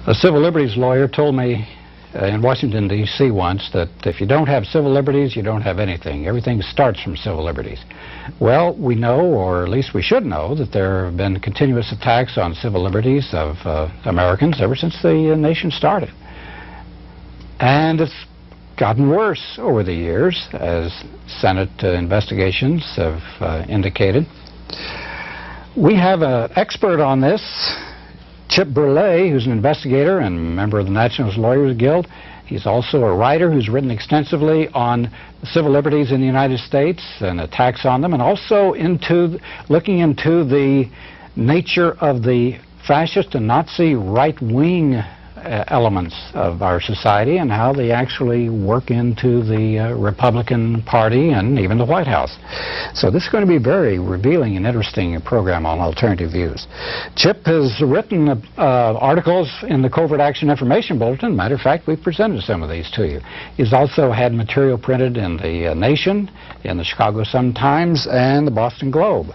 A civil liberties lawyer told me in Washington, D.C. once that if you don't have civil liberties, you don't have anything. Everything starts from civil liberties. Well, we know, or at least we should know, that there have been continuous attacks on civil liberties of Americans ever since the nation started. And it's gotten worse over the years, as Senate investigations have indicated. We have an expert on this, Chip Berlet, who's an investigator and member of the National Lawyers Guild. He's also a writer who's written extensively on civil liberties in the United States and attacks on them, and also looking into the nature of the fascist and Nazi right-wing elements of our society and how they actually work into the Republican Party and even the White House. So this is going to be a very revealing and interesting program on alternative views. Chip has written articles in the Covert Action Information Bulletin. Matter of fact, we've presented some of these to you. He's also had material printed in the Nation, in the Chicago Sun-Times, and the Boston Globe.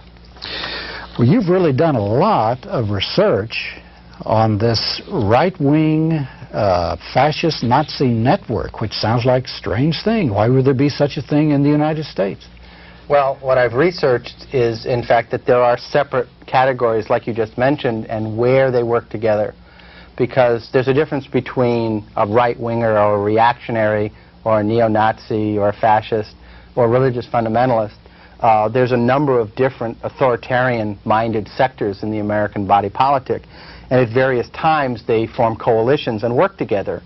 Well, you've really done a lot of research on this right-wing fascist Nazi network, which sounds like a strange thing. Why would there be such a thing in the United States? Well, what I've researched is, in fact, that there are separate categories, like you just mentioned, and where they work together. Because there's a difference between a right-winger or a reactionary or a neo-Nazi or a fascist or a religious fundamentalist. There's a number of different authoritarian-minded sectors in the American body politic. And at various times they form coalitions and work together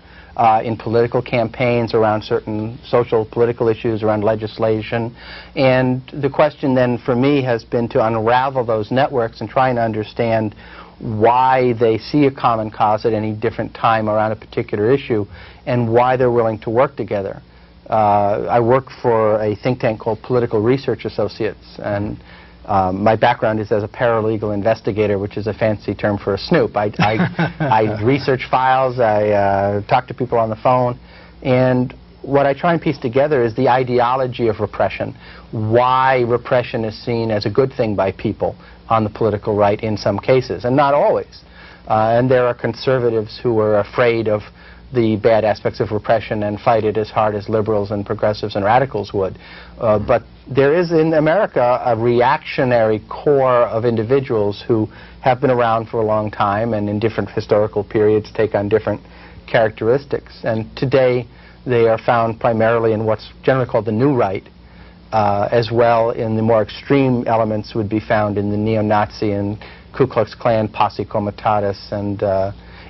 in political campaigns around certain social political issues, around legislation. And the question then for me has been to unravel those networks and try and understand why they see a common cause at any different time around a particular issue and why they're willing to work together. I work for a think tank called Political Research Associates, and my background is as a paralegal investigator, which is a fancy term for a snoop. I research files, I talk to people on the phone, and what I try and piece together is the ideology of repression, why repression is seen as a good thing by people on the political right in some cases, and not always. And there are conservatives who are afraid of the bad aspects of repression and fight it as hard as liberals and progressives and radicals would. But there is in America a reactionary core of individuals who have been around for a long time and in different historical periods take on different characteristics. And today they are found primarily in what's generally called the New Right, as well in the more extreme elements would be found in the neo-Nazi and Ku Klux Klan, Posse Comitatus, and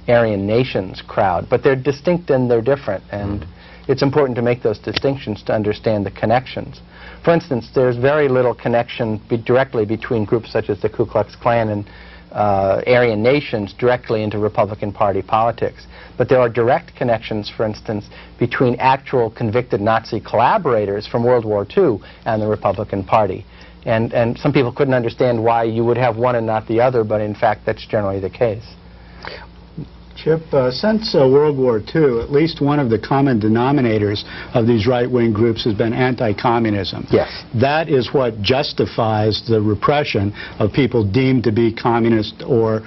Aryan Nations crowd. But they're distinct and they're different, and it's important to make those distinctions to understand the connections. For instance, there's very little connection directly between groups such as the Ku Klux Klan and Aryan Nations directly into Republican Party politics. But there are direct connections, for instance, between actual convicted Nazi collaborators from World War II and the Republican Party. And some people couldn't understand why you would have one and not the other, but in fact that's generally the case. Chip, since World War II, at least one of the common denominators of these right-wing groups has been anti-communism. Yes. That is what justifies the repression of people deemed to be communist or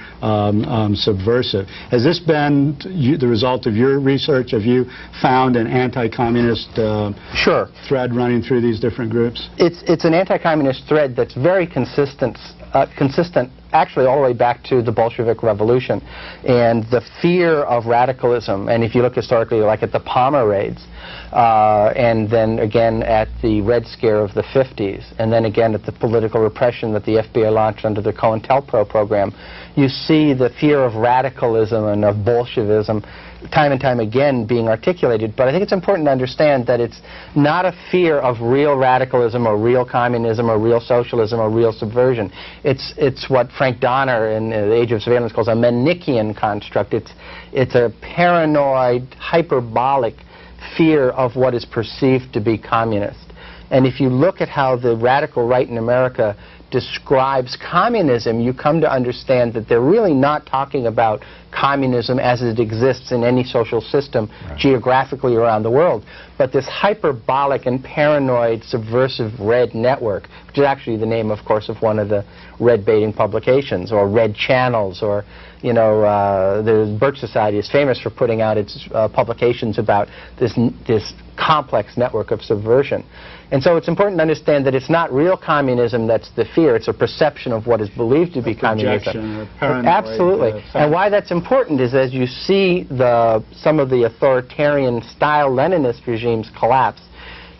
subversive. Has this been the result of your research? Have you found an anti-communist thread running through these different groups? It's an anti-communist thread that's very consistent actually all the way back to the Bolshevik Revolution and the fear of radicalism. And if you look historically, like at the Palmer raids, and then again at the Red Scare of the 50s, and then again at the political repression that the FBI launched under the COINTELPRO program, you see the fear of radicalism and of Bolshevism time and time again being articulated. But I think it's important to understand that it's not a fear of real radicalism or real communism or real socialism or real subversion. It's what Frank Donner in The Age of Surveillance calls a Manichaean construct. It's a paranoid, hyperbolic fear of what is perceived to be communist. And if you look at how the radical right in America describes communism, you come to understand that they're really not talking about communism as it exists in any social system geographically around the world, but but this hyperbolic and paranoid subversive red network, which is actually the name, of course, of one of the red baiting publications, or red channels, or, you know, the Birch Society is famous for putting out its publications about this complex network of subversion. And so it's important to understand that it's not real communism that's the fear, it's a perception of what is believed to be communism. Absolutely. And why that's important is as you see some of the authoritarian style Leninist regimes collapse,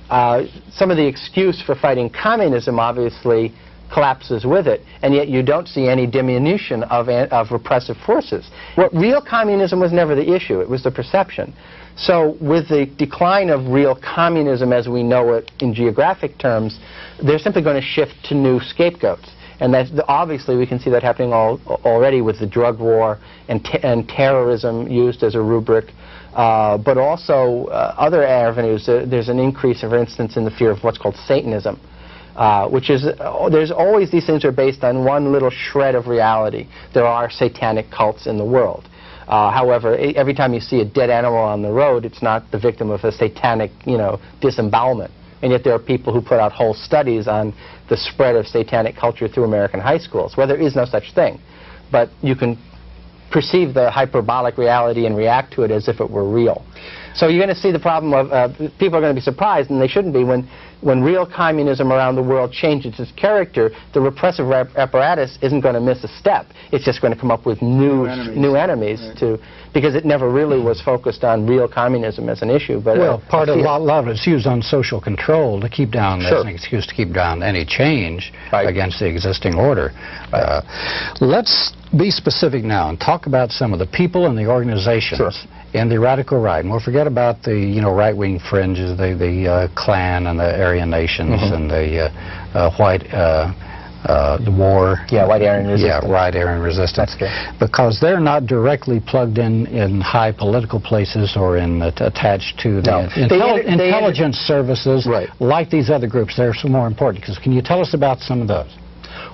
some of the excuse for fighting communism obviously collapses with it, and yet you don't see any diminution of repressive forces. What real communism was never the issue, it was the perception. So with the decline of real communism as we know it in geographic terms, they're simply going to shift to new scapegoats. And that's, obviously we can see that happening already with the drug war and terrorism used as a rubric, but also other avenues. There's an increase, for instance, in the fear of what's called Satanism. Which is, there's always these things are based on one little shred of reality. There are satanic cults in the world. However, every time you see a dead animal on the road, it's not the victim of a satanic, you know, disembowelment. And yet there are people who put out whole studies on the spread of satanic culture through American high schools, where there is no such thing. But you can perceive the hyperbolic reality and react to it as if it were real. So you're going to see the problem of people are going to be surprised, and they shouldn't be, when real communism around the world changes its character. The repressive apparatus isn't going to miss a step. It's just going to come up with new enemies right. Because it never really was focused on real communism as an issue. But well, a lot of it's used on social control to keep down, as an excuse to keep down any change against the existing order. Let's be specific now and talk about some of the people and the organizations in the radical right. And we'll forget about the right-wing fringes, the Klan and the Aryan Nations and the the war. Yeah, White Aryan Resistance. Yeah, White Aryan Resistance. That's because they're not directly plugged in high political places or attached to the intelligence services like these other groups. They're so more important. Can you tell us about some of those?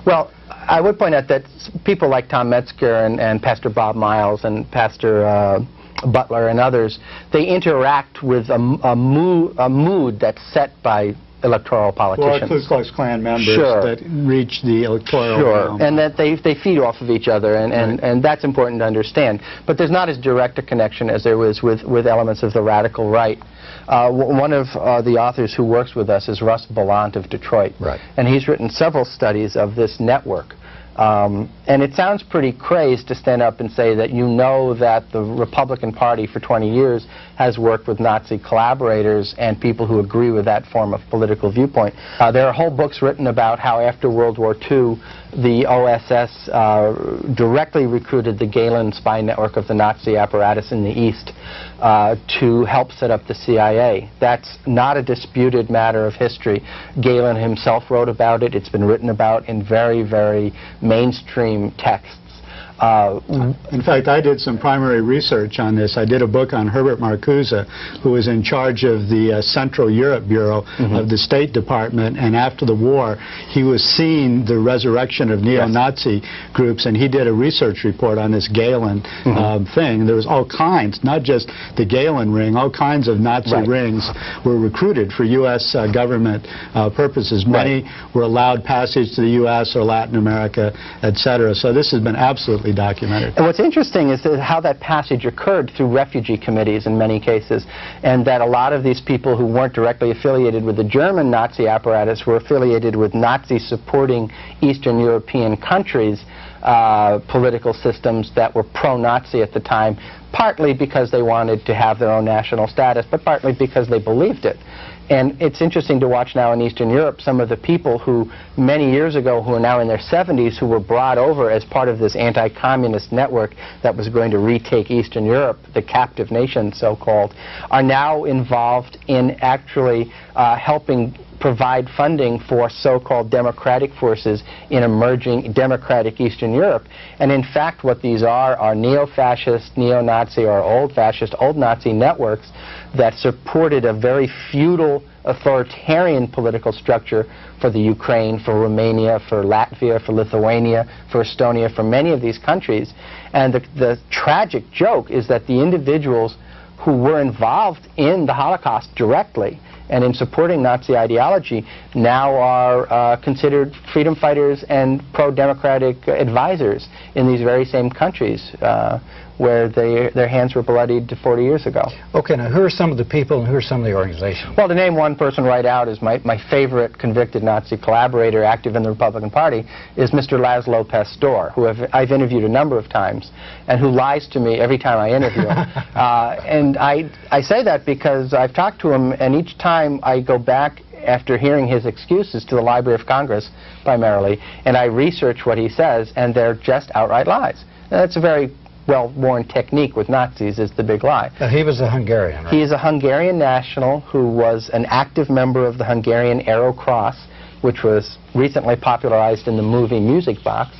Well, I would point out that people like Tom Metzger and Pastor Bob Miles and Pastor Butler and others, they interact with a mood that's set by electoral politicians. Or Ku Klux Klan members that reach the electoral realm. And that they feed off of each other, and that's important to understand. But there's not as direct a connection as there was with elements of the radical right. One of the authors who works with us is Russ Ballant of Detroit. And he's written several studies of this network. And it sounds pretty crazed to stand up and say that you know that the Republican Party for 20 years has worked with Nazi collaborators and people who agree with that form of political viewpoint. There are whole books written about how after World War II the OSS directly recruited the Gehlen spy network of the Nazi apparatus in the East to help set up the CIA. That's not a disputed matter of history. Gehlen himself wrote about it. It's been written about in very, very mainstream texts. In fact, I did some primary research on this. I did a book on Herbert Marcuse, who was in charge of the Central Europe Bureau of the State Department, and after the war, he was seeing the resurrection of neo-Nazi groups, and he did a research report on this Gehlen thing. There was all kinds, not just the Gehlen ring, all kinds of Nazi rings were recruited for U.S. government purposes. Many were allowed passage to the U.S. or Latin America, etc. So this has been absolutely documented. And what's interesting is how that passage occurred through refugee committees in many cases, and that a lot of these people who weren't directly affiliated with the German Nazi apparatus were affiliated with Nazi-supporting Eastern European countries, political systems that were pro-Nazi at the time, partly because they wanted to have their own national status, but partly because they believed it. And it's interesting to watch now in Eastern Europe some of the people who many years ago, who are now in their 70s, who were brought over as part of this anti-communist network that was going to retake Eastern Europe, the captive nation so-called, are now involved in actually helping provide funding for so-called democratic forces in emerging democratic Eastern Europe. And in fact what these are neo-fascist, neo-Nazi, or old-fascist, old-Nazi networks that supported a very feudal authoritarian political structure for the Ukraine, for Romania, for Latvia, for Lithuania, for Estonia, for many of these countries. And the tragic joke is that the individuals who were involved in the Holocaust directly and in supporting Nazi ideology now are considered freedom fighters and pro-democratic advisors in these very same countries where their hands were bloodied 40 years ago. Okay, now who are some of the people and who are some of the organizations? Well, to name one person right out is my favorite convicted Nazi collaborator active in the Republican Party is Mr. Laszlo Pastor, who I've interviewed a number of times and who lies to me every time I interview him. And I say that because I've talked to him, and each time I go back after hearing his excuses to the Library of Congress primarily, and I research what he says, and they're just outright lies. Now, that's a very well-worn technique with Nazis, is the big lie. He was a Hungarian, right? He is a Hungarian national who was an active member of the Hungarian Arrow Cross, which was recently popularized in the movie Music Box.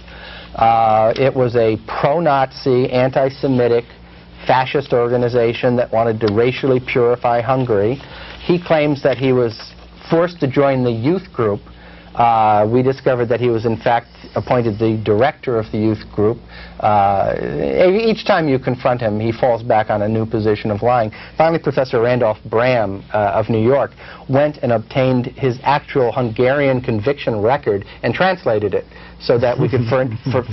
It was a pro-Nazi, anti-Semitic, fascist organization that wanted to racially purify Hungary. He claims that he was forced to join the youth group. We discovered that he was in fact appointed the director of the youth group. Each time you confront him, he falls back on a new position of lying. Finally, Professor Randolph Bram of New York went and obtained his actual Hungarian conviction record and translated it so that we could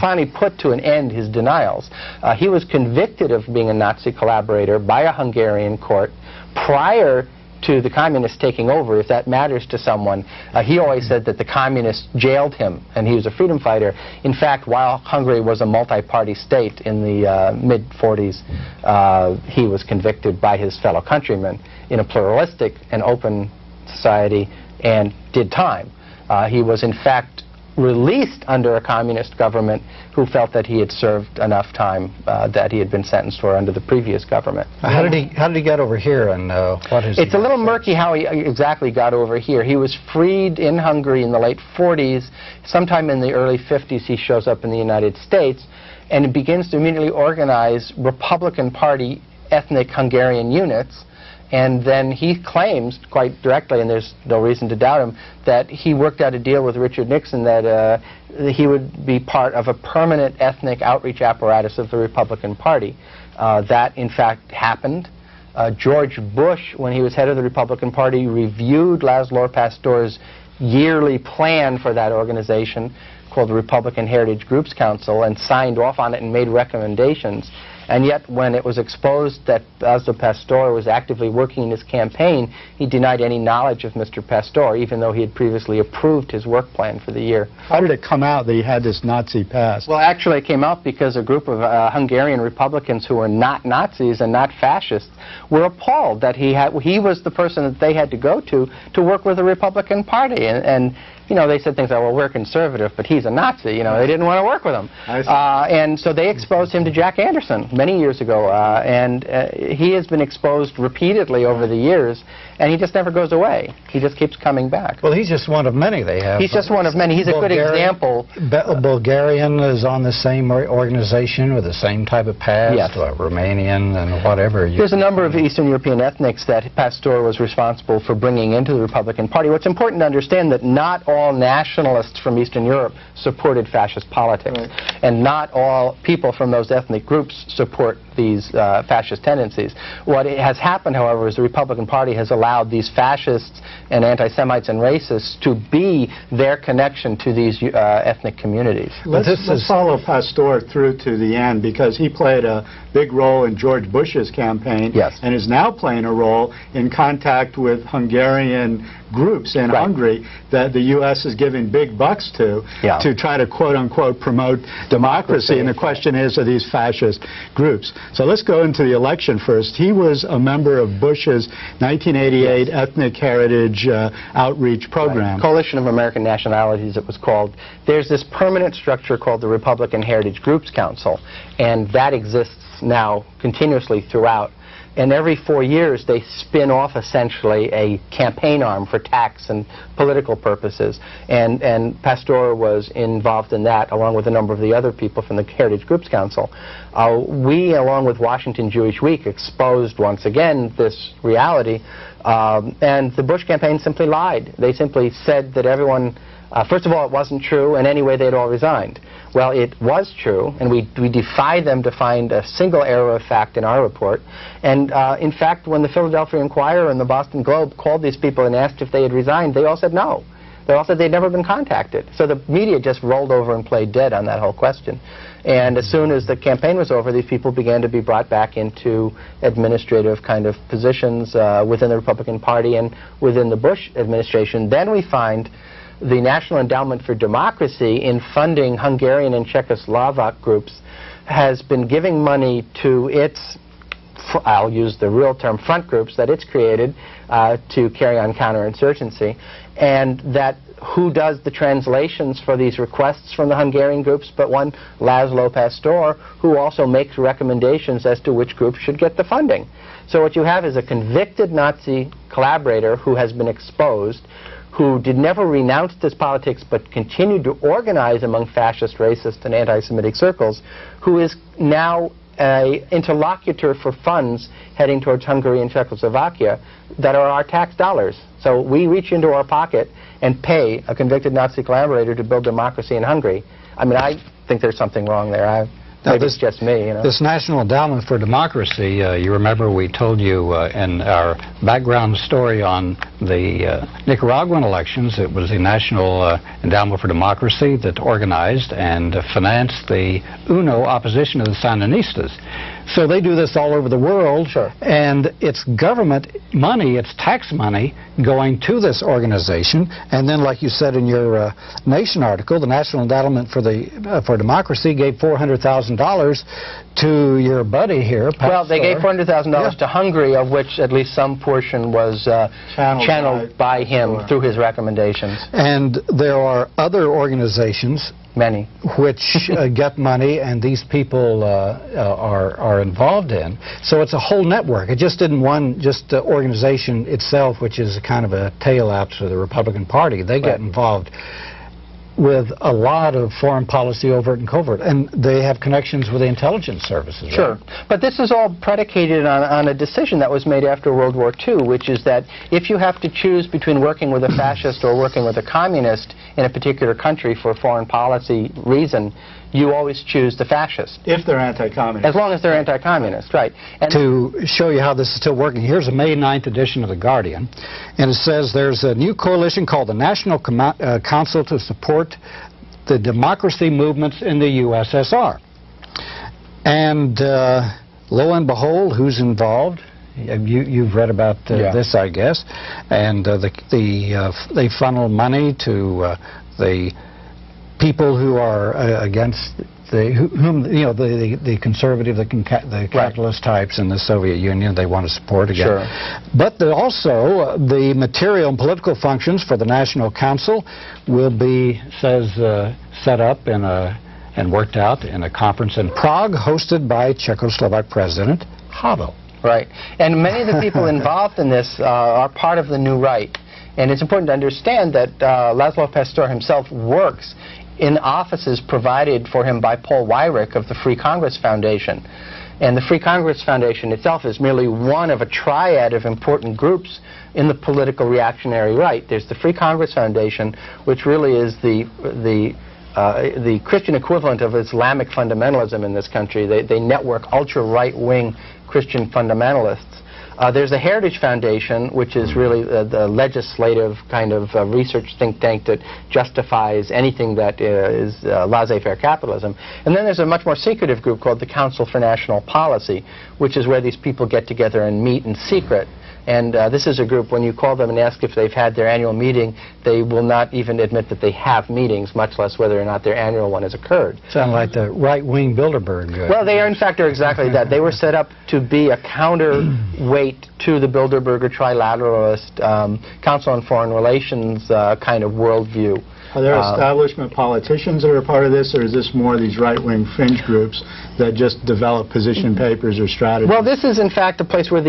finally put to an end his denials. He was convicted of being a Nazi collaborator by a Hungarian court prior to the communists taking over, if that matters to someone. He always said that the communists jailed him and he was a freedom fighter. In fact, while Hungary was a multi-party state in the mid-40s, he was convicted by his fellow countrymen in a pluralistic and open society and did time. He was in fact released under a communist government who felt that he had served enough time that he had been sentenced for under the previous government. How did he get over here, and what is It's a little murky how he exactly got over here. He was freed in Hungary in the late 40s. Sometime in the early 50s he shows up in the United States and begins to immediately organize Republican Party ethnic Hungarian units. And then he claims quite directly, and there's no reason to doubt him, that he worked out a deal with Richard Nixon that he would be part of a permanent ethnic outreach apparatus of the Republican Party. That, in fact, happened. George Bush, when he was head of the Republican Party, reviewed Laszlo Pastor's yearly plan for that organization called the Republican Heritage Groups Council and signed off on it and made recommendations. And yet, when it was exposed that Laszlo Pastor was actively working in his campaign, he denied any knowledge of Mr. Pastor, even though he had previously approved his work plan for the year. How did it come out that he had this Nazi past? Well, actually, it came out because a group of Hungarian Republicans who were not Nazis and not fascists were appalled that he was the person that they had to go to work with the Republican Party. And you know, they said things like, well, we're conservative, but he's a Nazi. You know, they didn't want to work with him. And so they exposed him to Jack Anderson many years ago. And he has been exposed repeatedly over the years, and he just never goes away. He just keeps coming back. Well, he's just one of many they have. He's just one of many. He's a good example. Bulgarian is on the same organization with the same type of past. Yes. Romanian and whatever. There's a number of Eastern European ethnics that Pastor was responsible for bringing into the Republican Party. What's important to understand that not all nationalists from Eastern Europe supported fascist politics, and not all people from those ethnic groups support these fascist tendencies. What has happened, however, is the Republican Party has allowed these fascists and anti-Semites and racists to be their connection to these ethnic communities. Let's follow Pastor through to the end, because he played a big role in George Bush's campaign, yes, and is now playing a role in contact with Hungarian groups in Hungary that the U.S. is giving big bucks to try to quote-unquote promote democracy. And the question is, are these fascist groups? So let's go into the election first. He was a member of Bush's 1988 Ethnic Heritage Outreach Program. Coalition of American Nationalities, it was called. There's this permanent structure called the Republican Heritage Groups Council, and that exists now continuously throughout. And every 4 years, they spin off essentially a campaign arm for tax and political purposes. And Pastor was involved in that, along with a number of the other people from the Heritage Groups Council. We, along with Washington Jewish Week, exposed once again this reality. And the Bush campaign simply lied. They simply said that everyone First of all, it wasn't true, and anyway, they'd all resigned. Well, it was true, and we defy them to find a single error of fact in our report. And in fact, when the Philadelphia Inquirer and the Boston Globe called these people and asked if they had resigned, they all said no. They all said they'd never been contacted. So the media just rolled over and played dead on that whole question. And as soon as the campaign was over, these people began to be brought back into administrative kind of positions within the Republican Party and within the Bush administration. Then we find the National Endowment for Democracy, in funding Hungarian and Czechoslovak groups, has been giving money to its, I'll use the real term, front groups that it's created to carry on counterinsurgency. And that who does the translations for these requests from the Hungarian groups but one Laszlo Pastor, who also makes recommendations as to which groups should get the funding. So what you have is a convicted Nazi collaborator who has been exposed, who never renounced his politics but continued to organize among fascist, racist, and anti-Semitic circles, who is now an interlocutor for funds heading towards Hungary and Czechoslovakia that are our tax dollars. So we reach into our pocket and pay a convicted Nazi collaborator to build democracy in Hungary. I mean, I think there's something wrong there. Maybe it's just me, you know. This National Endowment for Democracy, you remember we told you in our background story on the Nicaraguan elections, it was the National Endowment for Democracy that organized and financed the UNO opposition to the Sandinistas. So they do this all over the world, sure. And it's government money, it's tax money going to this organization. And then, like you said in your Nation article, the National Endowment for Democracy gave $400,000 to your buddy here, Pastor. Well, they gave $400,000 to Hungary, of which at least some portion was channeled by him through his recommendations. And there are other organizations, many, which get money, and these people are involved in. So it's a whole network. It just isn't one organization itself, which is kind of a tail out to the Republican Party. They get involved with a lot of foreign policy, overt and covert, and they have connections with the intelligence services. Sure, right? But this is all predicated on a decision that was made after World War II, which is that if you have to choose between working with a fascist or working with a communist in a particular country for a foreign policy reason, you always choose the fascist. If they're anti-communist. As long as they're anti-communist, right. And to show you how this is still working, here's a May 9th edition of The Guardian, and it says there's a new coalition called the National Council to Support the Democracy Movements in the USSR. And lo and behold, who's involved? You've read about this, I guess. And they funnel money to the people who are against the conservative, the capitalist types in the Soviet Union. They want to support again. Sure. But also the material and political functions for the National Council will be, set up and worked out in a conference in Prague, hosted by Czechoslovak President Havel. Right. And many of the people involved in this are part of the New Right. And it's important to understand that Laszlo Pastor himself works in offices provided for him by Paul Weyrich of the Free Congress Foundation. And the Free Congress Foundation itself is merely one of a triad of important groups in the political reactionary right. There's the Free Congress Foundation, which really is the Christian equivalent of Islamic fundamentalism in this country. They network ultra-right-wing Christian fundamentalists. There's the Heritage Foundation, which is really the legislative kind of research think tank that justifies anything that is laissez-faire capitalism. And then there's a much more secretive group called the Council for National Policy, which is where these people get together and meet in secret. And this is a group, when you call them and ask if they've had their annual meeting, they will not even admit that they have meetings, much less whether or not their annual one has occurred. Sound like the Right-Wing Bilderberg. Well, they are, in fact, are exactly that. They were set up to be a counterweight to the Bilderberger trilateralist Council on Foreign Relations kind of worldview. Are there establishment politicians that are part of this, or is this more these right-wing fringe groups that just develop position papers or strategies? Well, this is in fact a place where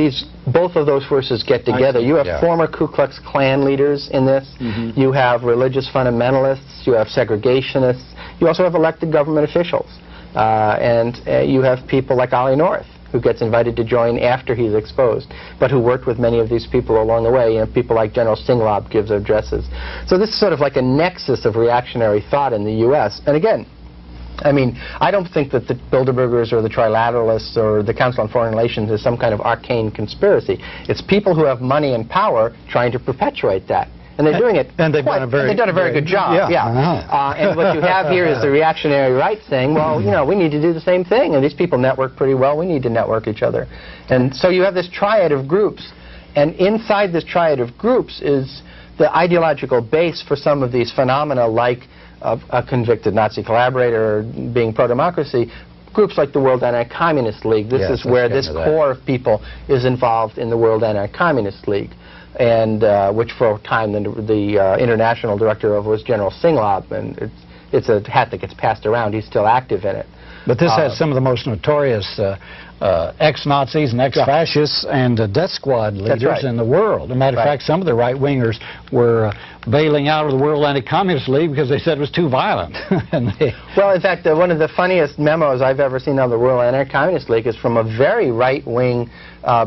both of those forces get together. You have former Ku Klux Klan leaders in this. You have religious fundamentalists. You have segregationists. You also have elected government officials. And you have people like Ollie North. who gets invited to join after he's exposed, but who worked with many of these people along the way. People like General Singlaub gives addresses. So this is sort of like a nexus of reactionary thought in the U.S. And again, I mean, I don't think that the Bilderbergers or the Trilateralists or the Council on Foreign Relations is some kind of arcane conspiracy. It's people who have money and power trying to perpetuate that. And they're doing it. And they've done a very good job. Yeah. And what you have here is the reactionary right saying, well, you know, we need to do the same thing. And these people network pretty well. We need to network each other. And so you have this triad of groups. And inside this triad of groups is the ideological base for some of these phenomena, like a convicted Nazi collaborator being pro-democracy. Groups like the World Anti-Communist League. This is where this core of people is involved in the World Anti-Communist League, and which for a time the international director of was General Singlaub, and it's a hat that gets passed around. He's still active in it. But this has some of the most notorious ex-Nazis and ex-fascists and death squad leaders in the world. As a matter of fact, some of the right-wingers were bailing out of the World Anti-Communist League because they said it was too violent. Well, in fact, one of the funniest memos I've ever seen on the World Anti-Communist League is from a very right-wing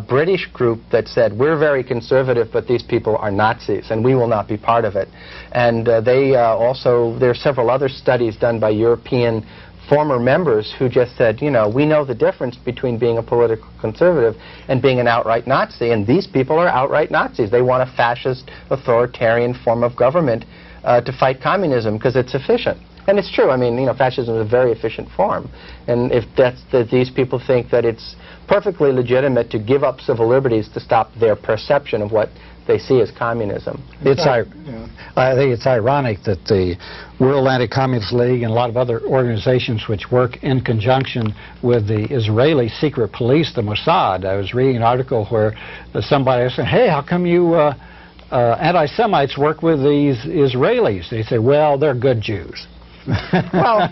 British group that said, we're very conservative, but these people are Nazis, and we will not be part of it. And there are several other studies done by European former members who just said, you know, we know the difference between being a political conservative and being an outright Nazi, and these people are outright Nazis. They want a fascist, authoritarian form of government to fight communism because it's efficient. And it's true. I mean, you know, fascism is a very efficient form. And if these people think that it's perfectly legitimate to give up civil liberties to stop their perception of what they see as communism. I think it's ironic that the World Anti-Communist League and a lot of other organizations which work in conjunction with the Israeli secret police, the Mossad. I was reading an article where somebody said, hey, how come you anti-Semites work with these Israelis? They say, well, they're good Jews. Well,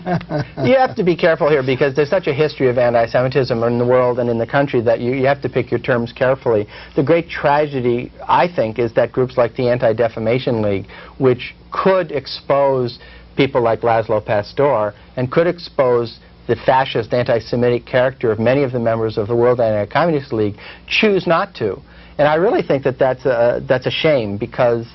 you have to be careful here because there's such a history of anti-Semitism in the world and in the country that you have to pick your terms carefully. The great tragedy, I think, is that groups like the Anti-Defamation League, which could expose people like Laszlo Pastor and could expose the fascist anti-Semitic character of many of the members of the World Anti-Communist League, choose not to. And I really think that that's a shame because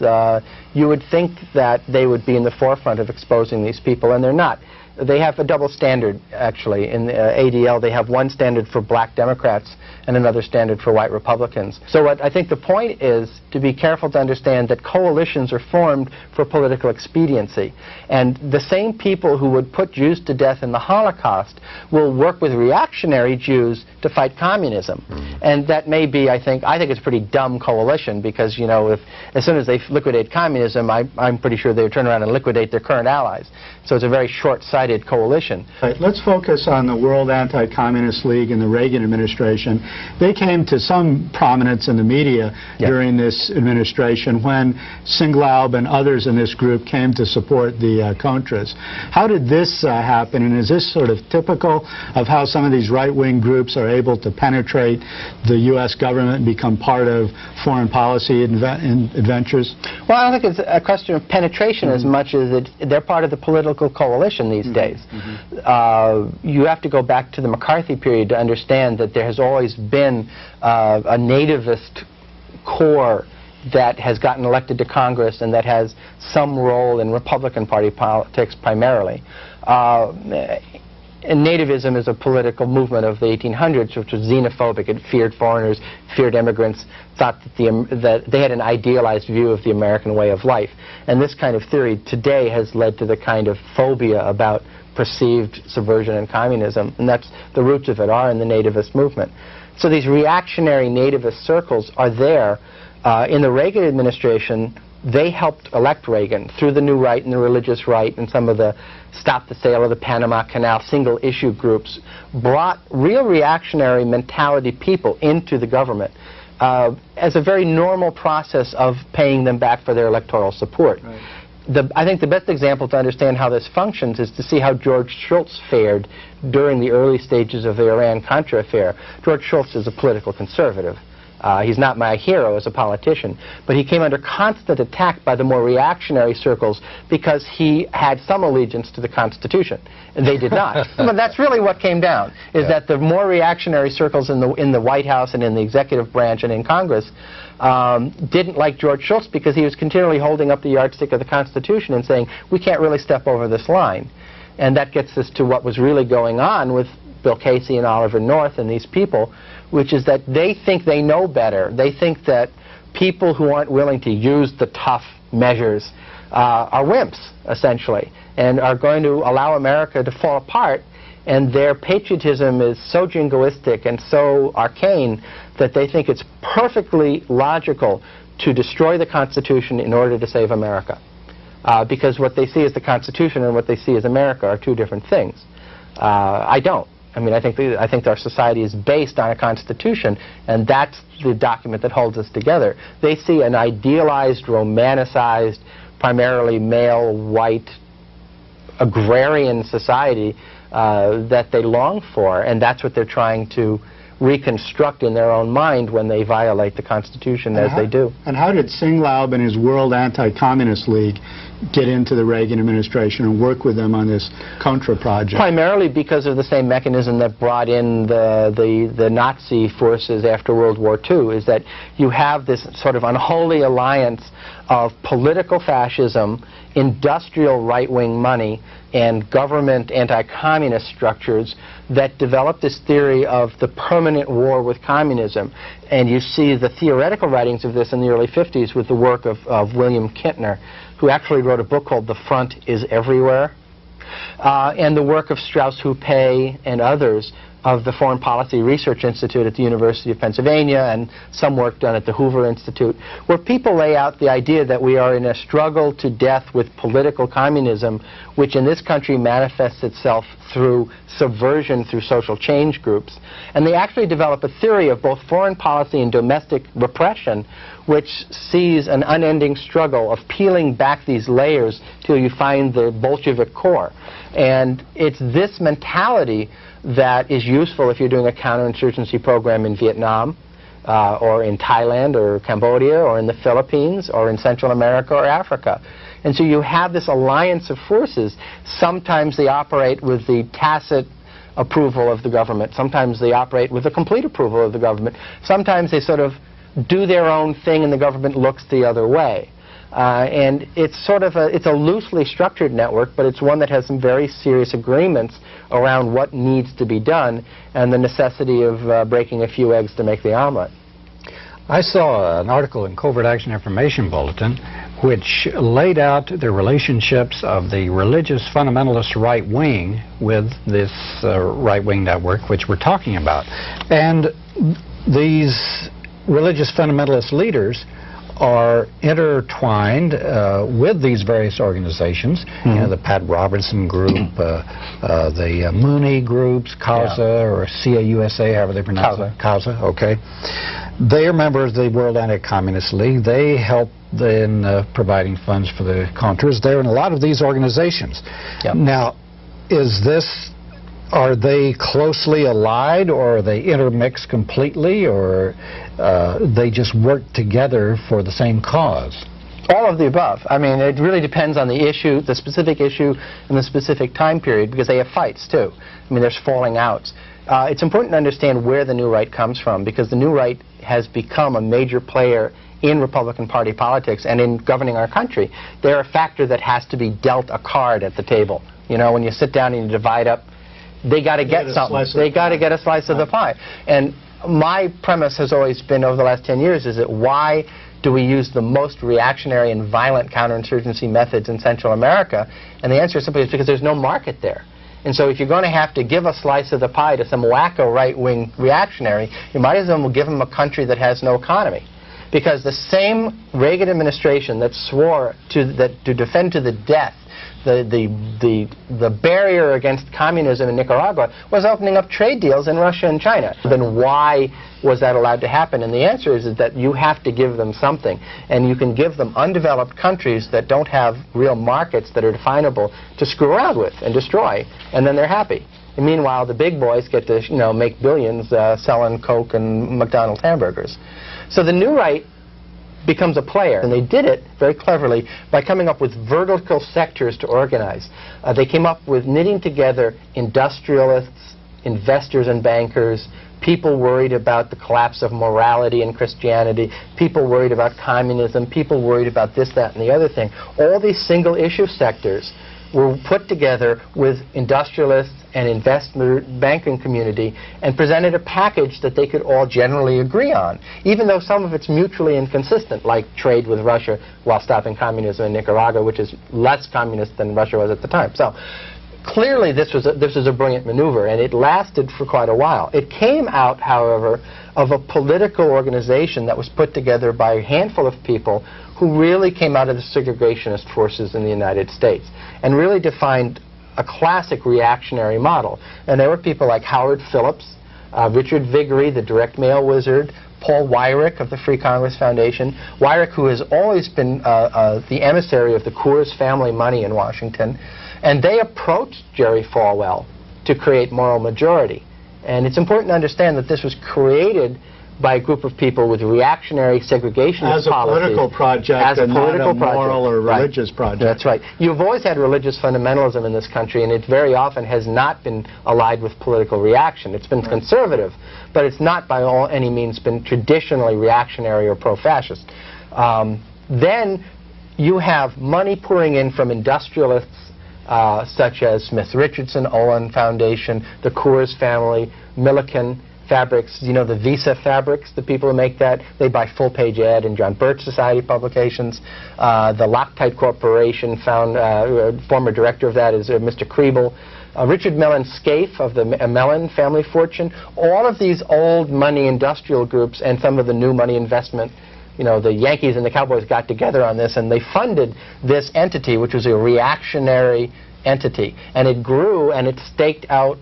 you would think that they would be in the forefront of exposing these people, and they're not. They have a double standard, actually. In ADL, they have one standard for black Democrats and another standard for white Republicans. So what I think the point is to be careful to understand that coalitions are formed for political expediency. And the same people who would put Jews to death in the Holocaust will work with reactionary Jews to fight communism. And that may be, I think it's a pretty dumb coalition because, you know, as soon as they liquidate communism, I'm pretty sure they would turn around and liquidate their current allies. So it's a very short-sighted coalition. Right. Let's focus on the World Anti-Communist League and the Reagan administration. They came to some prominence in the media during this administration when Singlaub and others in this group came to support the Contras. How did this happen, and is this sort of typical of how some of these right-wing groups are able to penetrate the U.S. government and become part of foreign policy adventures? Well, I don't think it's a question of penetration as much as they're part of the political coalition these days. You have to go back to the McCarthy period to understand that there has always been a nativist core that has gotten elected to Congress and that has some role in Republican Party politics primarily. And nativism is a political movement of the 1800s, which was xenophobic. It feared foreigners, feared immigrants, thought that they had an idealized view of the American way of life. And this kind of theory today has led to the kind of phobia about perceived subversion and communism. And that's the roots of it are in the nativist movement. So these reactionary nativist circles are there. In the Reagan administration, they helped elect Reagan through the New Right and the Religious Right and some of the Stop the Sale of the Panama Canal single-issue groups, brought real reactionary mentality people into the government as a very normal process of paying them back for their electoral support. Right. I think the best example to understand how this functions is to see how George Shultz fared during the early stages of the Iran-Contra affair. George Shultz is a political conservative. He's not my hero as a politician, but he came under constant attack by the more reactionary circles because he had some allegiance to the Constitution, and they did not. But that's really what came down, is that the more reactionary circles in the White House and in the executive branch and in Congress didn't like George Shultz because he was continually holding up the yardstick of the Constitution and saying, we can't really step over this line. And that gets us to what was really going on with Bill Casey and Oliver North and these people, which is that they think they know better. They think that people who aren't willing to use the tough measures are wimps, essentially, and are going to allow America to fall apart. And their patriotism is so jingoistic and so arcane that they think it's perfectly logical to destroy the Constitution in order to save America. Because what they see as the Constitution and what they see as America are two different things. I don't. I mean, I think our society is based on a Constitution, and that's the document that holds us together. They see an idealized, romanticized, primarily male, white, agrarian society that they long for, and that's what they're trying to reconstruct in their own mind when they violate the Constitution as they do. And how did Singlaub and his World Anti-Communist League get into the Reagan administration and work with them on this Contra project? Primarily because of the same mechanism that brought in the Nazi forces after World War II, is that you have this sort of unholy alliance of political fascism, industrial right-wing money, and government anti-communist structures that developed this theory of the permanent war with communism. And you see the theoretical writings of this in the early 50s with the work of William Kintner, who actually wrote a book called The Front is Everywhere, and the work of Strauss-Hupé and others of the Foreign Policy Research Institute at the University of Pennsylvania, and some work done at the Hoover Institute, where people lay out the idea that we are in a struggle to death with political communism, which in this country manifests itself through subversion through social change groups. And they actually develop a theory of both foreign policy and domestic repression, which sees an unending struggle of peeling back these layers till you find the Bolshevik core. And it's this mentality that is useful if you're doing a counterinsurgency program in Vietnam, or in Thailand, or Cambodia, or in the Philippines, or in Central America or Africa. And so you have this alliance of forces. Sometimes they operate with the tacit approval of the government. Sometimes they operate with the complete approval of the government. Sometimes they sort of do their own thing and the government looks the other way. And it's sort of it's a loosely structured network, but it's one that has some very serious agreements around what needs to be done and the necessity of breaking a few eggs to make the omelet. I saw an article in Covert Action Information Bulletin which laid out the relationships of the religious fundamentalist right wing with this right wing network which we're talking about. And these religious fundamentalist leaders are intertwined with these various organizations, you know, the Pat Robertson group, the Mooney groups, CAUSA or CAUSA, however they pronounce it. CAUSA, okay. They are members of the World Anti-Communist League. They help in providing funds for the Contras. They're in a lot of these organizations. Now, are they closely allied, or are they intermixed completely, or they just work together for the same cause? All of the above. I mean, it really depends on the issue, the specific issue, and the specific time period, because they have fights, too. I mean, there's falling outs. It's important to understand where the New Right comes from, because the New Right has become a major player in Republican Party politics and in governing our country. They're a factor that has to be dealt a card at the table. You know, when you sit down and you divide up, they got to get something. They got to get a slice of the pie. And my premise has always been over the last 10 years is that why do we use the most reactionary and violent counterinsurgency methods in Central America? And the answer simply is because there's no market there. And so if you're going to have to give a slice of the pie to some wacko right-wing reactionary, you might as well give them a country that has no economy. Because the same Reagan administration that swore to defend to the death the barrier against communism in Nicaragua was opening up trade deals in Russia and China. Then why was that allowed to happen? And the answer is that you have to give them something. And you can give them undeveloped countries that don't have real markets that are definable to screw around with and destroy, and then they're happy. And meanwhile, the big boys get to, you know, make billions selling Coke and McDonald's hamburgers. So the New Right becomes a player, and they did it very cleverly by coming up with vertical sectors to organize. They came up with knitting together industrialists, investors and bankers, people worried about the collapse of morality and Christianity, people worried about communism, people worried about this, that, and the other thing. All these single issue sectors were put together with industrialists and investment banking community and presented a package that they could all generally agree on, even though some of it's mutually inconsistent, like trade with Russia while stopping communism in Nicaragua, which is less communist than Russia was at the time. So clearly this was a brilliant maneuver, and it lasted for quite a while. It came out, however, of a political organization that was put together by a handful of people who really came out of the segregationist forces in the United States and really defined a classic reactionary model. And there were people like Howard Phillips, Richard Viguerie, the direct mail wizard, Paul Weyrich of the Free Congress Foundation. Weyrich, who has always been the emissary of the Coors family money in Washington. And they approached Jerry Falwell to create Moral Majority. And it's important to understand that this was created by a group of people with reactionary segregationist policies. As a political project and not a moral or religious project. That's right. You've always had religious fundamentalism in this country, and it very often has not been allied with political reaction. It's been conservative, but it's not by any means been traditionally reactionary or pro-fascist. Then you have money pouring in from industrialists such as Smith Richardson, Olin Foundation, the Coors family, Milliken Fabrics, you know, the Visa Fabrics, the people who make that, they buy full-page ad in John Birch Society publications. The Loctite Corporation former director of that is Mr. Kriebel. Richard Mellon Scaife of the Mellon family fortune. All of these old money industrial groups and some of the new money investment, you know, the Yankees and the Cowboys got together on this, and they funded this entity, which was a reactionary entity. And it grew, and it staked out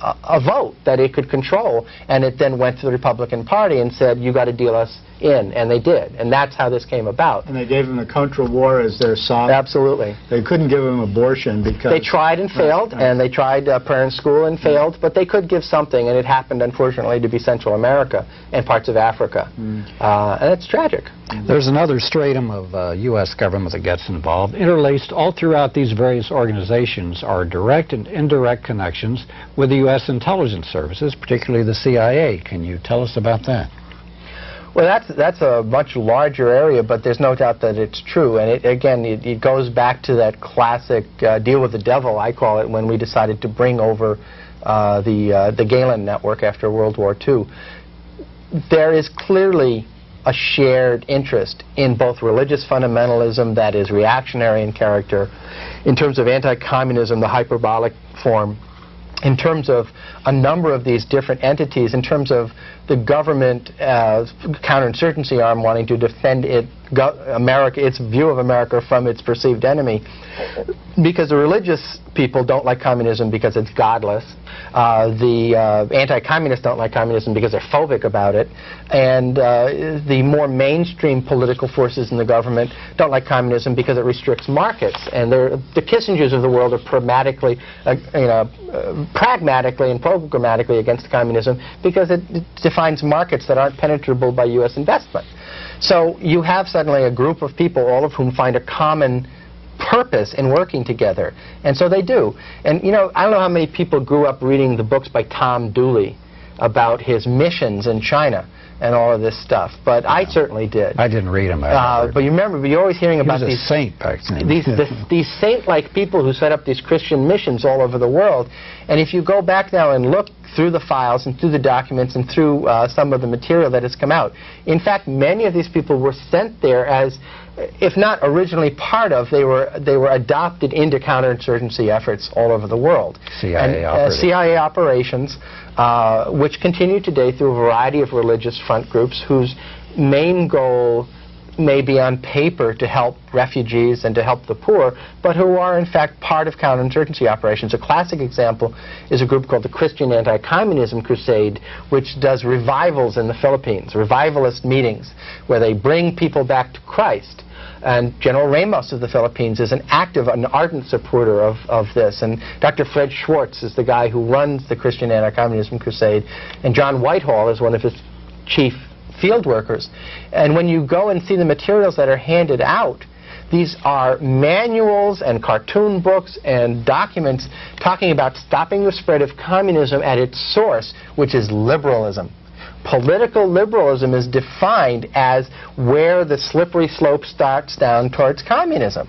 a vote that it could control, and it then went to the Republican Party and said, you got to deal us in, and they did, and that's how this came about. And they gave them the Contra War as their song? Absolutely. They couldn't give them abortion because... They tried and failed, and they tried prayer in school and failed, but they could give something, and it happened, unfortunately, to be Central America and parts of Africa. And it's tragic. There's another stratum of U.S. government that gets involved. Interlaced all throughout these various organizations are direct and indirect connections with the U.S. intelligence services, particularly the CIA. Can you tell us about that? Well, that's a much larger area, but there's no doubt that it's true. And it goes back to that classic deal with the devil, I call it, when we decided to bring over the Galen network after World War II. There is clearly a shared interest in both religious fundamentalism that is reactionary in character, in terms of anti-communism, the hyperbolic form, in terms of a number of these different entities, in terms of the government counterinsurgency arm wanting to defend its view of America from its perceived enemy. Because the religious people don't like communism because it's godless. The anti-communists don't like communism because they're phobic about it. And the more mainstream political forces in the government don't like communism because it restricts markets. And the Kissingers of the world are pragmatically and programmatically against communism because it defines markets that aren't penetrable by U.S. investment. So you have suddenly a group of people, all of whom find a common purpose in working together. And so they do. And, you know, I don't know how many people grew up reading the books by Tom Dooley about his missions in China and all of this stuff, but I certainly did. I didn't read them. But you remember, you're always hearing about these saint back then. These saint-like people who set up these Christian missions all over the world. And if you go back now and look through the files and through the documents and through some of the material that has come out, in fact, many of these people were sent there as, if not originally part of, they were adopted into counterinsurgency efforts all over the world. CIA operations, which continue today through a variety of religious front groups whose main goal may be on paper to help refugees and to help the poor, but who are in fact part of counterinsurgency operations. A classic example is a group called the Christian Anti-Communism Crusade, which does revivals in the Philippines, revivalist meetings, where they bring people back to Christ. And General Ramos of the Philippines is an ardent supporter of this. And Dr. Fred Schwartz is the guy who runs the Christian Anti-Communism Crusade. And John Whitehall is one of his chief field workers. And when you go and see the materials that are handed out, these are manuals and cartoon books and documents talking about stopping the spread of communism at its source, which is liberalism. Political liberalism is defined as where the slippery slope starts down towards communism.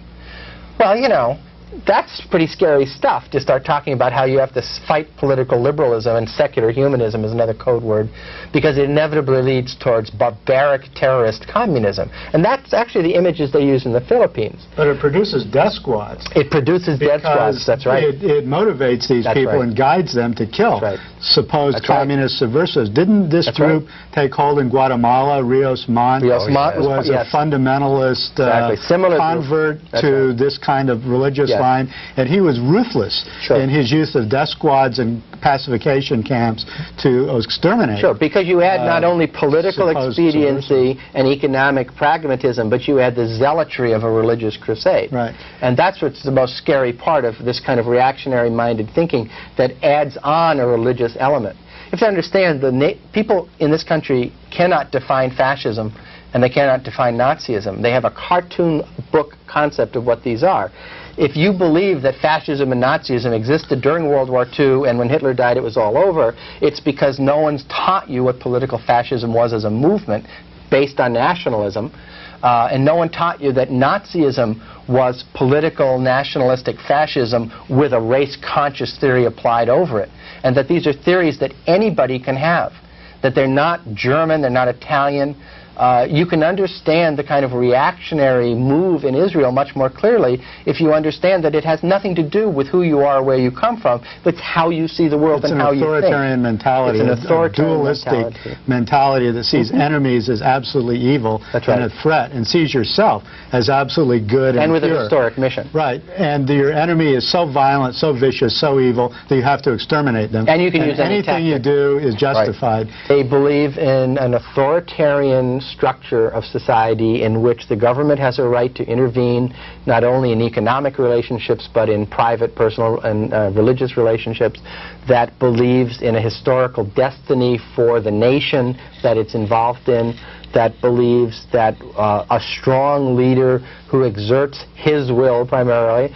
Well, you know, that's pretty scary stuff to start talking about how you have to fight political liberalism, and secular humanism is another code word, because it inevitably leads towards barbaric terrorist communism. And that's actually the images they use in the Philippines. But it produces death squads. It produces death squads, that's right. It motivates these people and guides them to kill supposed communist subversives. Didn't this group take hold in Guatemala? Rios Montt was a fundamentalist convert to this kind of religious line, and he was ruthless in his use of death squads and pacification camps to exterminate. Sure, because you had not only political expediency and economic pragmatism, but you had the zealotry of a religious crusade. Right. And that's what's the most scary part of this kind of reactionary-minded thinking that adds on a religious element. You have to understand, people in this country cannot define fascism, and they cannot define Nazism. They have a cartoon book concept of what these are. If you believe that fascism and Nazism existed during World War II and when Hitler died it was all over, it's because no one's taught you what political fascism was as a movement based on nationalism, and no one taught you that Nazism was political nationalistic fascism with a race-conscious theory applied over it, and that these are theories that anybody can have, that they're not German, they're not Italian. You can understand the kind of reactionary move in Israel much more clearly if you understand that it has nothing to do with who you are or where you come from, but it's how you see the world and how you think. It's an authoritarian mentality, it's an authoritarian dualistic mentality that sees enemies as absolutely evil and a threat, and sees yourself as absolutely good and with pure. A historic mission. Right, and your enemy is so violent, so vicious, so evil that you have to exterminate them. And you can use any anything you do is justified. They believe in an authoritarian structure of society in which the government has a right to intervene not only in economic relationships but in private, personal, and religious relationships, that believes in a historical destiny for the nation that it's involved in, that believes that a strong leader who exerts his will primarily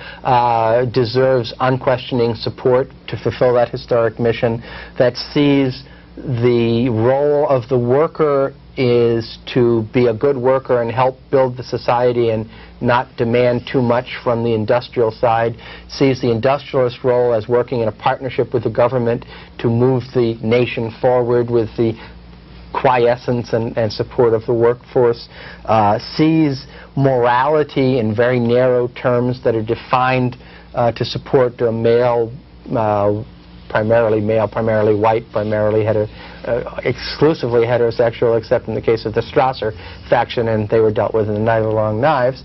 deserves unquestioning support to fulfill that historic mission, that sees the role of the worker is to be a good worker and help build the society and not demand too much from the industrial side, sees the industrialist role as working in a partnership with the government to move the nation forward with the quiescence and support of the workforce, sees morality in very narrow terms that are defined to support a male, primarily white, primarily exclusively heterosexual, except in the case of the Strasser faction, and they were dealt with in the Night of the Long Knives,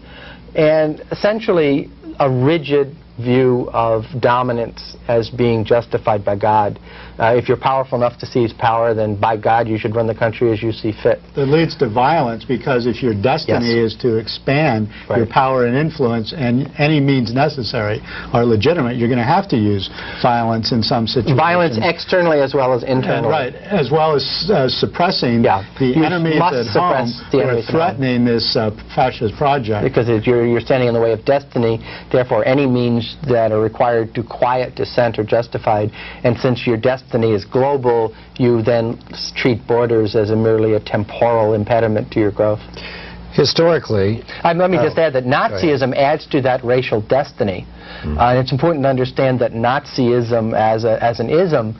and essentially a rigid view of dominance as being justified by God. If you're powerful enough to seize power, then by God you should run the country as you see fit. That leads to violence, because if your destiny is to expand your power and influence, and any means necessary are legitimate, you're going to have to use violence in some situations. Violence externally as well as internally. Right, as well as suppressing the enemies at home who are threatening this fascist project. Because you're standing in the way of destiny, therefore any means that are required to quiet dissent are justified, and since your destiny is global, you then treat borders as merely a temporal impediment to your growth. Historically... let me just add that Nazism adds to that racial destiny. And it's important to understand that Nazism as an ism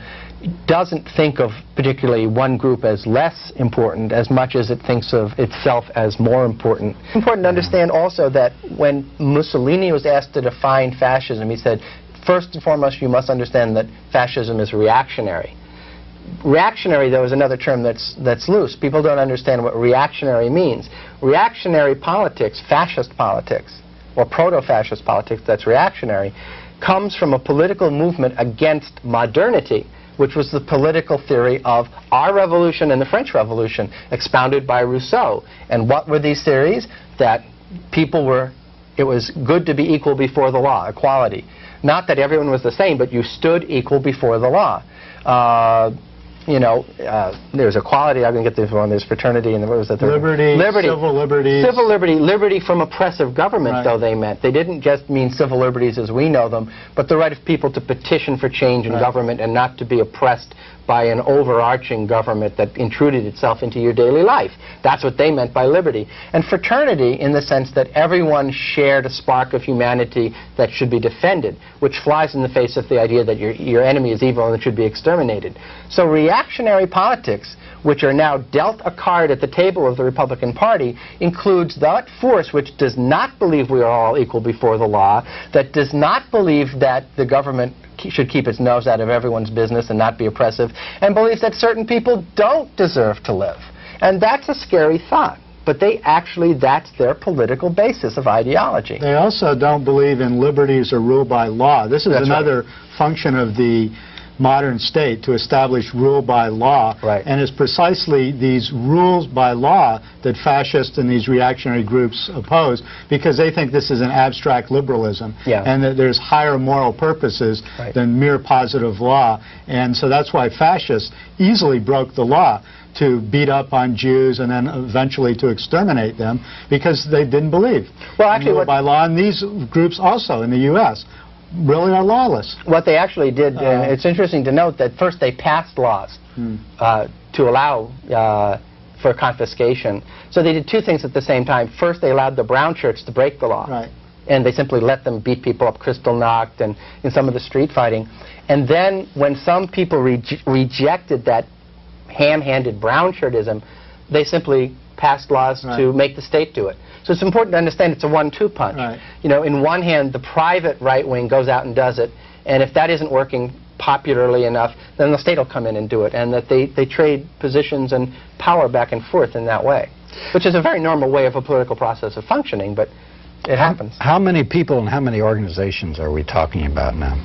doesn't think of particularly one group as less important as much as it thinks of itself as more important. It's important to understand also that when Mussolini was asked to define fascism, he said, first and foremost, you must understand that fascism is reactionary. Reactionary, though, is another term that's loose. People don't understand what reactionary means. Reactionary politics, fascist politics, or proto-fascist politics that's reactionary, comes from a political movement against modernity, which was the political theory of our revolution and the French Revolution, expounded by Rousseau. And what were these theories? That it was good to be equal before the law, equality. Not that everyone was the same, but you stood equal before the law. There's equality. I'm going to get this wrong. There's fraternity, and what was the third? Liberty, civil liberties. Civil liberty, liberty from oppressive government, though they meant. They didn't just mean civil liberties as we know them, but the right of people to petition for change in government and not to be oppressed by an overarching government that intruded itself into your daily life. That's what they meant by liberty. And fraternity in the sense that everyone shared a spark of humanity that should be defended, which flies in the face of the idea that your enemy is evil and it should be exterminated. So reactionary politics, which are now dealt a card at the table of the Republican Party, includes that force which does not believe we are all equal before the law, that does not believe that the government should keep its nose out of everyone's business and not be oppressive, and believes that certain people don't deserve to live. And that's a scary thought. But that's their political basis of ideology. They also don't believe in liberties or rule by law. This is another function of the modern state, to establish rule by law. And it's precisely these rules by law that fascists and these reactionary groups oppose, because they think this is an abstract liberalism and that there's higher moral purposes than mere positive law. And so that's why fascists easily broke the law to beat up on Jews and then eventually to exterminate them, because they didn't believe in rule by law. And these groups also in the U.S. really are lawless. What they actually did, and it's interesting to note that first they passed laws to allow for confiscation. So they did two things at the same time. First, they allowed the brown shirts to break the law. And they simply let them beat people up, Kristallnacht, and in some of the street fighting. And then when some people rejected that ham-handed brown shirtism, they simply passed laws to make the state do it. So it's important to understand it's a 1-2 punch. In one hand, the private right wing goes out and does it, and if that isn't working popularly enough, then the state will come in and do it, and that they trade positions and power back and forth in that way, which is a very normal way of a political process of functioning, but it happens. How many people and how many organizations are we talking about now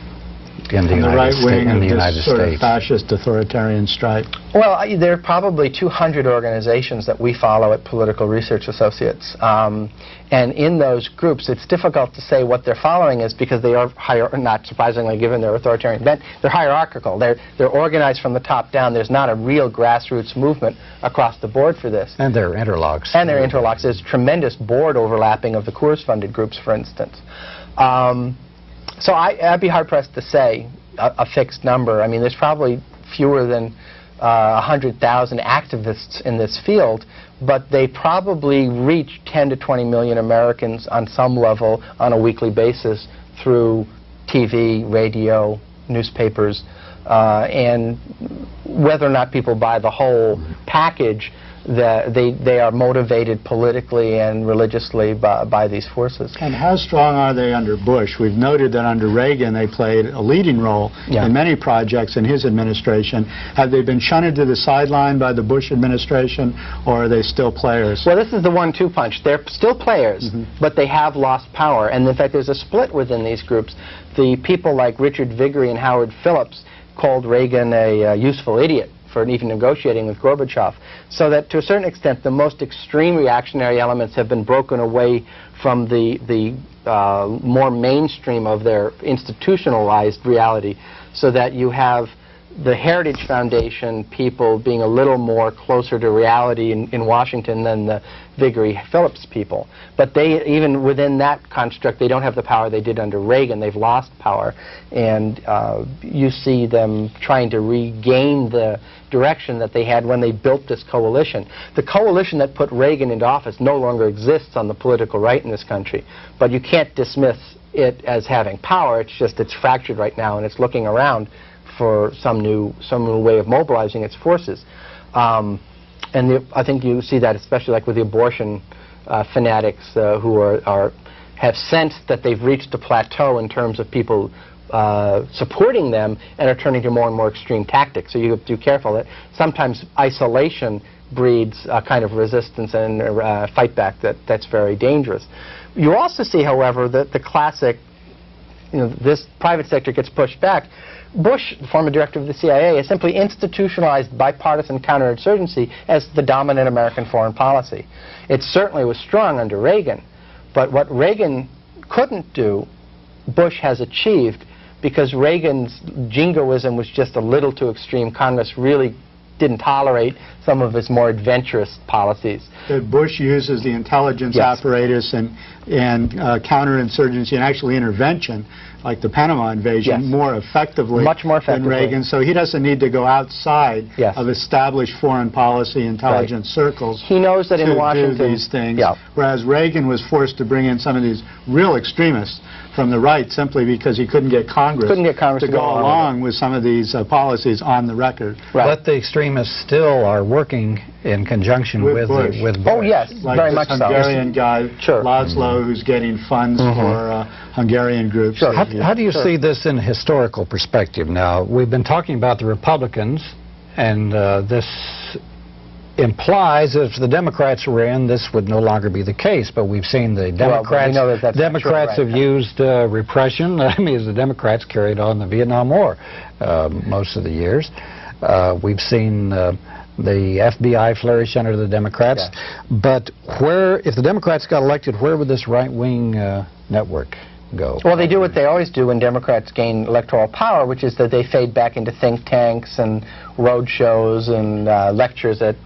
in the right wing in the United this sort States? Of fascist authoritarian stripe? Well, there are probably 200 organizations that we follow at Political Research Associates. And in those groups, it's difficult to say what they're following is, because they are, not surprisingly given their authoritarian bent, they're hierarchical. They're organized from the top down. There's not a real grassroots movement across the board for this. And they're interlocks. And they're interlocks. There's tremendous board overlapping of the Coors-funded groups, for instance. So I'd be hard-pressed to say a fixed number. I mean, there's probably fewer than 100,000 activists in this field, but they probably reach 10 to 20 million Americans on some level on a weekly basis through TV, radio, newspapers, and whether or not people buy the whole package, they are motivated politically and religiously by these forces. And how strong are they under Bush? We've noted that under Reagan they played a leading role in many projects in his administration. Have they been shunted to the sideline by the Bush administration, or are they still players? Well, this is the 1-2 punch. They're still players, but they have lost power. And in fact, there's a split within these groups. The people like Richard Viguerie and Howard Phillips called Reagan a useful idiot for even negotiating with Gorbachev, so that to a certain extent the most extreme reactionary elements have been broken away from the more mainstream of their institutionalized reality, so that you have the Heritage Foundation people being a little more closer to reality in Washington than the Viguerie-Phillips people. But they, even within that construct, they don't have the power they did under Reagan. They've lost power. And you see them trying to regain the direction that they had when they built this coalition. The coalition that put Reagan into office no longer exists on the political right in this country. But you can't dismiss it as having power. It's just it's fractured right now, and it's looking around for some new way of mobilizing its forces. And I think you see that especially like with the abortion fanatics who have sensed that they've reached a plateau in terms of people supporting them and are turning to more and more extreme tactics. So you have to be careful that sometimes isolation breeds a kind of resistance and fight back that's very dangerous. You also see, however, that the classic, this private sector gets pushed back. Bush, the former director of the CIA, has simply institutionalized bipartisan counterinsurgency as the dominant American foreign policy. It certainly was strong under Reagan, But what Reagan couldn't do, Bush has achieved, because Reagan's jingoism was just a little too extreme. Congress really didn't tolerate some of his more adventurous policies. That Bush uses the intelligence apparatus and counterinsurgency and actually intervention, like the Panama invasion, more effectively, much more effectively than Reagan. So he doesn't need to go outside of established foreign policy intelligence circles. He knows that in Washington do these things, whereas Reagan was forced to bring in some of these real extremists from the right simply because he couldn't get Congress to go along with some of these policies on the record. But the extremists still are working in conjunction with Bush. Oh yes, like very this much Hungarian guy, Laszlo, who's getting funds for Hungarian groups. How do you see this in historical perspective now? We've been talking about the Republicans, and this implies that if the Democrats were in, this would no longer be the case. But we've seen the Democrats. Democrats have used repression. I mean, as the Democrats carried on the Vietnam War most of the years. We've seen the FBI flourish under the Democrats. But if the Democrats got elected, where would this right-wing network go? Well, they do what they always do when Democrats gain electoral power, which is that they fade back into think tanks and road shows and lectures at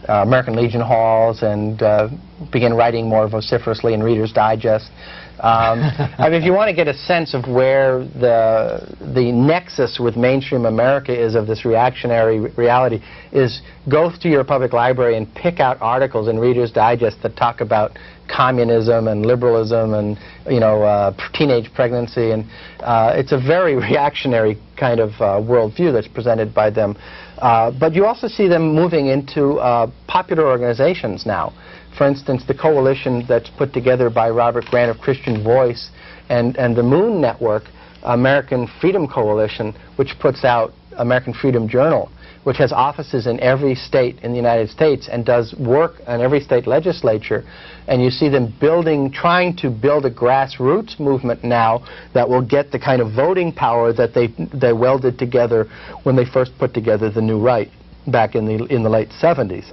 American Legion halls and begin writing more vociferously in Reader's Digest. I mean, if you want to get a sense of where the nexus with mainstream America is of this reactionary reality, is go to your public library and pick out articles in Reader's Digest that talk about communism and liberalism and, you know, teenage pregnancy, and it's a very reactionary kind of worldview that's presented by them. But you also see them moving into popular organizations now. For instance, the coalition that's put together by Robert Grant of Christian Voice and the Moon Network, American Freedom Coalition, which puts out American Freedom Journal, which has offices in every state in the United States and does work in every state legislature. And you see them trying to build a grassroots movement now that will get the kind of voting power that they welded together when they first put together the New Right back in the late 70s.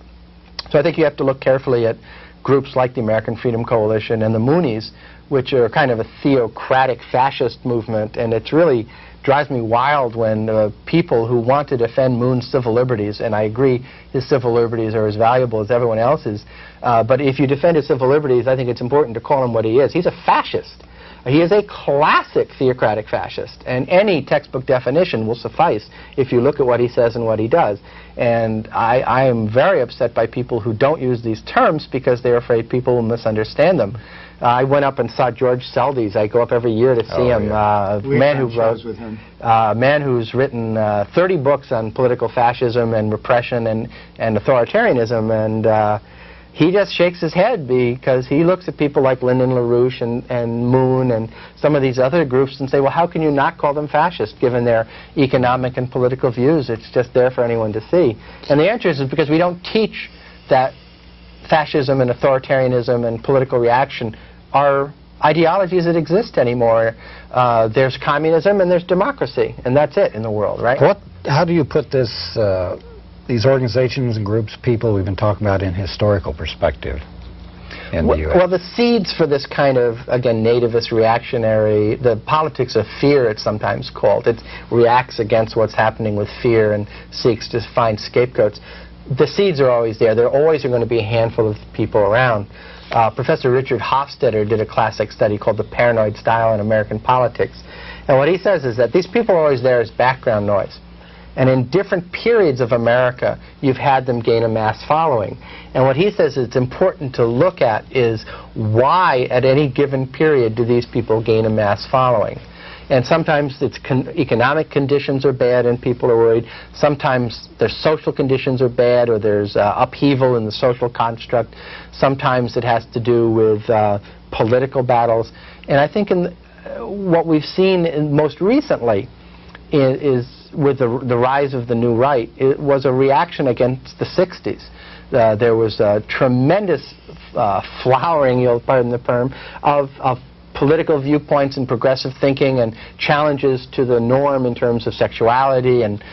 So I think you have to look carefully at groups like the American Freedom Coalition and the Moonies, which are kind of a theocratic fascist movement, and it really drives me wild when people who want to defend Moon's civil liberties, and I agree his civil liberties are as valuable as everyone else's, but if you defend his civil liberties, I think it's important to call him what he is. He's a fascist. He is a classic theocratic fascist, and any textbook definition will suffice if you look at what he says and what he does. And I am very upset by people who don't use these terms because they're afraid people will misunderstand them. I went up and saw George Seldes. I go up every year to see him. Man who's written 30 books on political fascism and repression and authoritarianism, and he just shakes his head because he looks at people like Lyndon LaRouche and Moon and some of these other groups and say, well, how can you not call them fascist given their economic and political views? It's just there for anyone to see. And the answer is because we don't teach that fascism and authoritarianism and political reaction are ideologies that exist anymore. There's communism and there's democracy, and that's it in the world, right? How do you put this, these organizations and groups, people we've been talking about, in historical perspective in the U.S.? Well, the seeds for this kind of, again, nativist, reactionary, the politics of fear, it's sometimes called. It reacts against what's happening with fear and seeks to find scapegoats. The seeds are always there. There always are going to be a handful of people around. Professor Richard Hofstadter did a classic study called The Paranoid Style in American Politics. And what he says is that these people are always there as background noise. And in different periods of America, you've had them gain a mass following. And what he says it's important to look at is why, at any given period, do these people gain a mass following? And sometimes it's economic conditions are bad and people are worried. Sometimes their social conditions are bad or there's upheaval in the social construct. Sometimes it has to do with political battles. And I think what we've seen most recently is with the rise of the New Right, it was a reaction against the 60s. There was a tremendous flowering, you'll pardon the term, of political viewpoints and progressive thinking and challenges to the norm in terms of sexuality and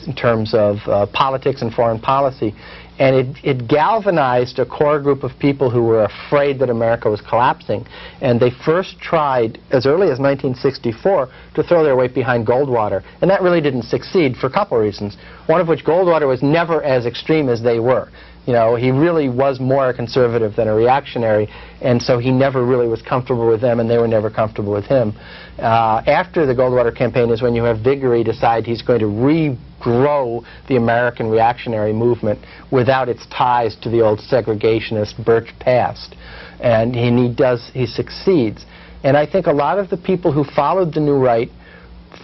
in terms of politics and foreign policy. And it galvanized a core group of people who were afraid that America was collapsing. And they first tried, as early as 1964, to throw their weight behind Goldwater. And that really didn't succeed for a couple of reasons, one of which Goldwater was never as extreme as they were. You know, he really was more a conservative than a reactionary, and so he never really was comfortable with them, and they were never comfortable with him. After the Goldwater campaign is when you have Viguerie decide he's going to regrow the American reactionary movement without its ties to the old segregationist Birch past. And he succeeds. And I think a lot of the people who followed the New Right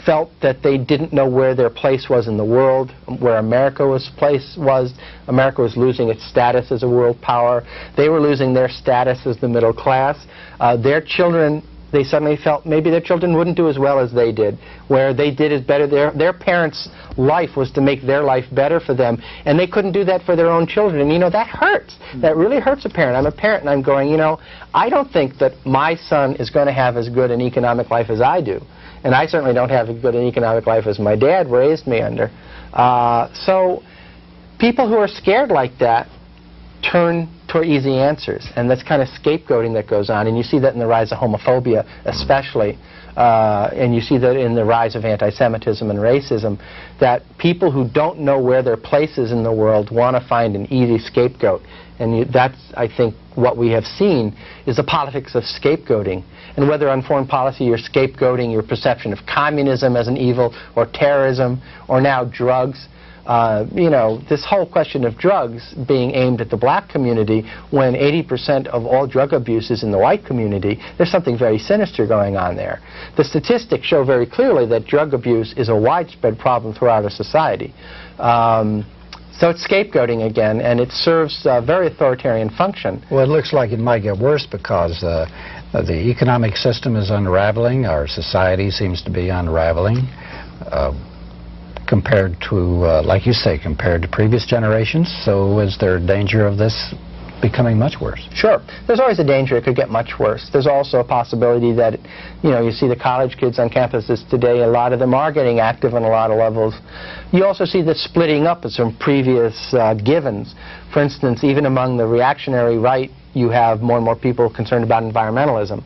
felt that they didn't know where their place was in the world, where America's place was. America was losing its status as a world power. They were losing their status as the middle class. Their children, they suddenly felt maybe their children wouldn't do as well as they did. Where they did is better. Their parents' life was to make their life better for them, and they couldn't do that for their own children. And you know, that hurts. That really hurts a parent. I'm a parent, and I'm going, you know, I don't think that my son is going to have as good an economic life as I do. And I certainly don't have as good an economic life as my dad raised me under. So people who are scared like that turn toward easy answers. And that's kind of scapegoating that goes on. And you see that in the rise of homophobia especially. And you see that in the rise of anti-Semitism and racism, that people who don't know where their place is in the world want to find an easy scapegoat. And that's, I think, what we have seen is the politics of scapegoating. And whether on foreign policy you're scapegoating your perception of communism as an evil, or terrorism, or now drugs, you know, this whole question of drugs being aimed at the black community when 80% of all drug abuse is in the white community, there's something very sinister going on there. The statistics show very clearly that drug abuse is a widespread problem throughout a society. So it's scapegoating again, and it serves a very authoritarian function. Well, it looks like it might get worse because the economic system is unraveling. Our society seems to be unraveling. Compared to, like you say, compared to previous generations. So is there a danger of this becoming much worse? Sure. There's always a danger it could get much worse. There's also a possibility that, you know, you see the college kids on campuses today, a lot of them are getting active on a lot of levels. You also see the splitting up of some previous givens. For instance, even among the reactionary right, you have more and more people concerned about environmentalism.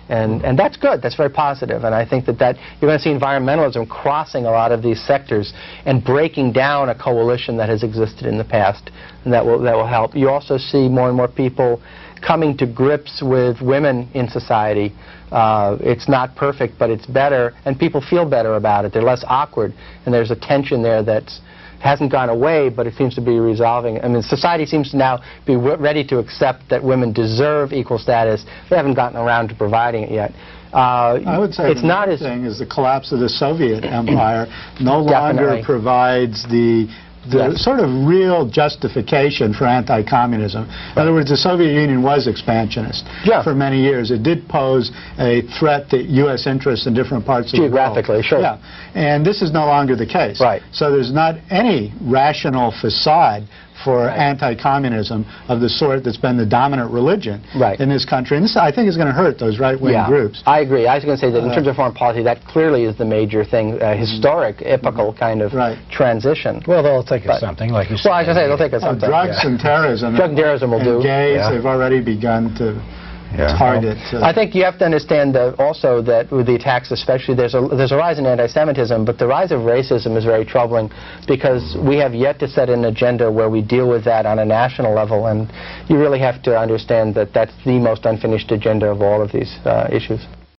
And that's good. That's very positive. And I think that you're going to see environmentalism crossing a lot of these sectors and breaking down a coalition that has existed in the past, and that will help. You also see more and more people coming to grips with women in society. It's not perfect, but it's better, and people feel better about it. They're less awkward, and there's a tension there that's hasn't gone away, but it seems to be resolving. I mean, society seems to now be ready to accept that women deserve equal status. They haven't gotten around to providing it yet. I would say it's the not main as thing is the collapse of the Soviet Empire no longer provides the sort of real justification for anti-communism. In other words, the Soviet Union was expansionist for many years. It did pose a threat to U.S. interests in different parts of the world. Geographically, sure. Yeah. And this is no longer the case. Right. So there's not any rational facade for anti-communism of the sort that's been the dominant religion in this country. And this, I think, is going to hurt those right-wing groups. I agree. I was going to say that in terms of foreign policy, that clearly is the major thing, historic, epochal kind of transition. Well, they'll take us something, like you said. Well, I was going to say, they'll take us something. Drugs and terrorism. Drug and terrorism will do. Gays, they've already begun to target. I think you have to understand also that with the attacks especially, there's a rise in anti-Semitism, but the rise of racism is very troubling because we have yet to set an agenda where we deal with that on a national level, and you really have to understand that that's the most unfinished agenda of all of these issues.